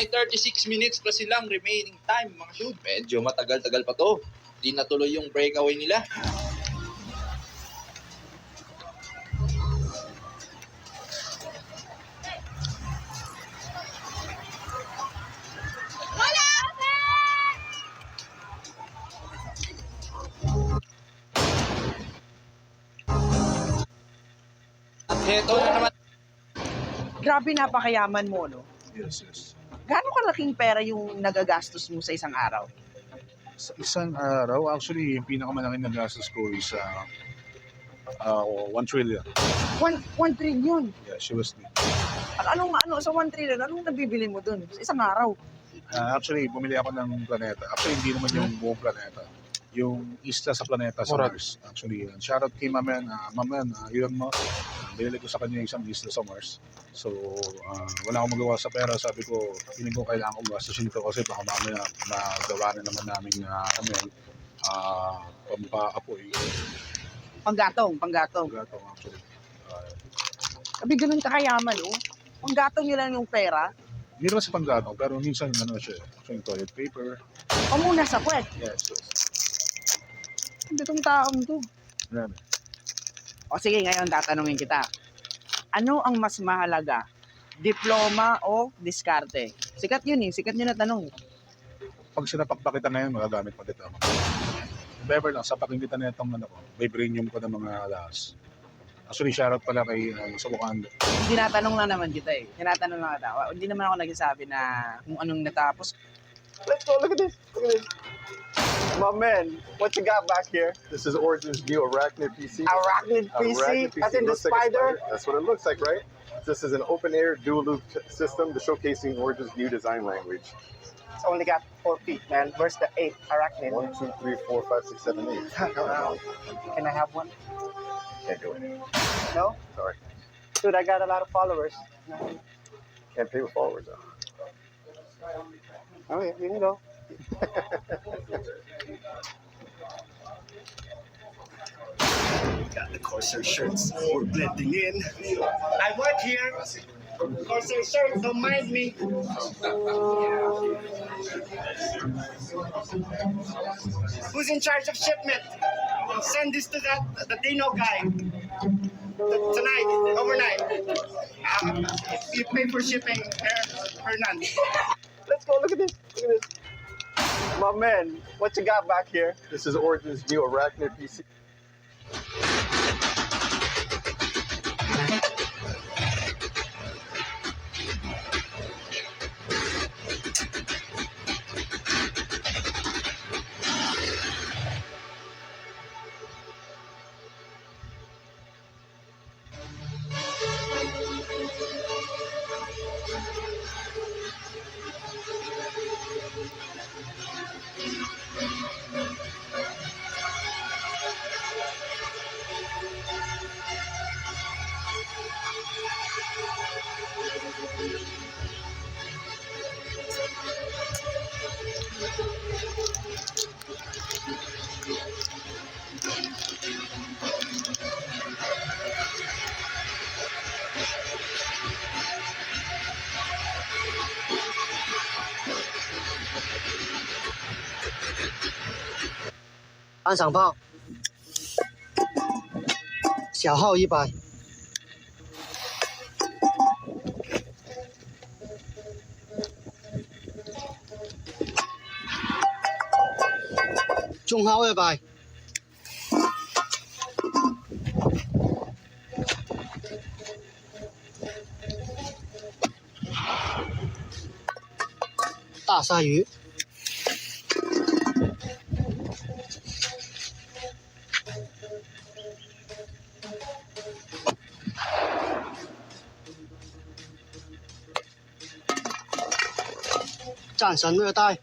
may 36 minutes pa silang remaining time mga shoot. Medyo matagal-tagal pa to. Di natuloy yung breakaway nila. At heto na naman. Grabe, napakayaman mo, no? Yes, yes. Gaano kalaking pera yung nagagastos mo sa isang araw? Sa isang araw, actually, yung pinakamalaki na gastos ko is 1 trillion. 1 trillion. Yeah, she was the... Sa 1 trillion, anong nabibili mo dun sa isang araw? actually, bumili ako ng planeta. Actually, hindi naman yung buong planeta. Yung isla sa planeta sa Mars. Actually, shoutout kay Mamen. Elon Musk. Binili ko sa kanya isang isla sa Mars. So, wala akong magawa sa pera. Sabi ko, hindi ko kailangan kong gastusin ito kasi baka mamaya magawa na naman namin pampaapoy. Panggatong. Gatong, actually. Sabi, ganun kakayaman, oh. Panggatong nyo lang yung pera. Hindi naman sa panggatong, pero minsan siya. Actually, toilet paper. O muna sa kwet. Yes, yes. Hindi itong taong to. Yan. O sige, ngayon tatanungin kita. Ano ang mas mahalaga? Diploma o diskarte? Sikat yun eh. Sikat yun na tanong. Pag sinapakpak kita ngayon, magagamit pa dito. If ever lang, sapakin kita na itong vibranium ko ng mga alas. Actually, shoutout pala kay Subukan. Tinatanong lang naman kita eh. Tinatanong lang kita. Hindi naman ako nagsasabi na kung anong natapos. Let's go, look at this. My man, what you got back here? This is Origin's new Arachnid PC. Arachnid PC, as in the Looks like a spider. That's what it looks like, right? This is an open-air dual-loop system showcasing Origin's new design language. It's only got 4 feet, man. Where's the 8 Arachnid? 1, 2, 3, 4, 5, 6, 7, 8. Can I have one? Can't do it. No? Sorry. Dude, I got a lot of followers. Can't pay with followers, though. Okay, you can go. Got the Corsair shirts. We're blending in. I work here. Corsair shirts, don't mind me. Who's in charge of shipment? Send this to the Dino guy. Tonight, overnight. You pay for shipping, Hernan. Let's go, look at this. Look at this. My man, what you got back here? This is Origin's new Arachnid PC.安赏炮，小号100，中号200，大鲨鱼。战神2代。